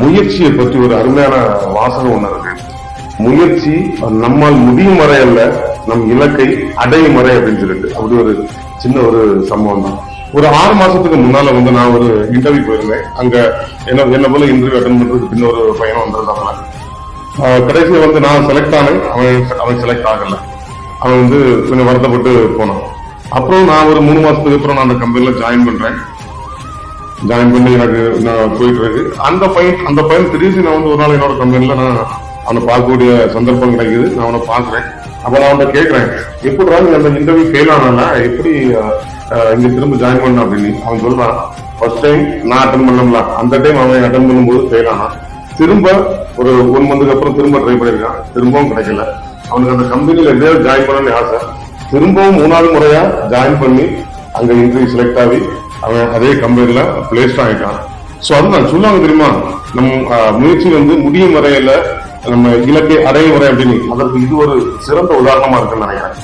முயற்சியை பற்றி ஒரு அருமையான வாசகம் ஒண்ணு இருக்கு. முயற்சி நம்மால் முடியும் வரை அல்ல, நம் இலக்கை அடையும் வரை அப்படின்னு சொல்லிட்டு அப்படி ஒரு சின்ன ஒரு சம்பவம் தான். ஒரு 6 மாசத்துக்கு முன்னால நான் ஒரு இன்டர்வியூ போயிருந்தேன். அங்க என்ன போல இன்டர்வியூ அட்டன் பண்றதுக்கு பின்னொரு பையனும் வந்திருந்தாங்க. கடைசியில நான் செலக்ட் ஆனேன், அவன் செலக்ட் ஆகல. அவன் கொஞ்சம் வருத்தப்பட்டு போனான். அப்புறம் நான் ஒரு 3 மாசத்துக்கு அப்புறம் நான் அந்த கம்பெனில ஜாயின் பண்ணி எனக்கு நான் போயிட்டு இருக்கு. அந்த பையன் திருப்பி நான் ஒரு நாள் என்னோட கம்பெனில நான் அவனை பார்க்கக்கூடிய சந்தர்ப்பம் கிடைக்குது. நான் அவனை பாக்குறேன். அப்ப நான் அவனை கேட்கிறேன், எப்படி நீ அந்த இன்டர்வியூ ஃபெயில் ஆனா எப்படி இங்க திரும்ப ஜாயின் பண்ண அப்படின்னு. அவன் சொல்றான், ஃபர்ஸ்ட் டைம் நான் அட்டன் பண்ணல, அந்த டைம் அவன் அட்டன் பண்ணும்போது ஃபெயில் ஆனான். திரும்ப ஒரு 1 மந்த்துக்கு அப்புறம் திரும்ப ட்ரை பண்ணிருக்கான், திரும்பவும் கிடைக்கல. அவனுக்கு அந்த கம்பெனில எப்படியாவது ஜாயின் பண்ணணும்னு ஆசை. திரும்பவும் 3வது முறையா ஜாயின் பண்ணி அங்க இன்டர்வியூ செலக்ட் ஆகி அவன் அதே கம்பெனில பிளேஸ்ட் ஆகிட்டான். சோ அதுதான் சொல்லுவாங்க தெரியுமா, நம்ம முயற்சி முடியும் வரையில நம்ம இலக்கை அடையும் வரை அப்படின்னு. அதற்கு இது ஒரு சிறந்த உதாரணமா இருக்குன்னு நினைக்கிறேன்.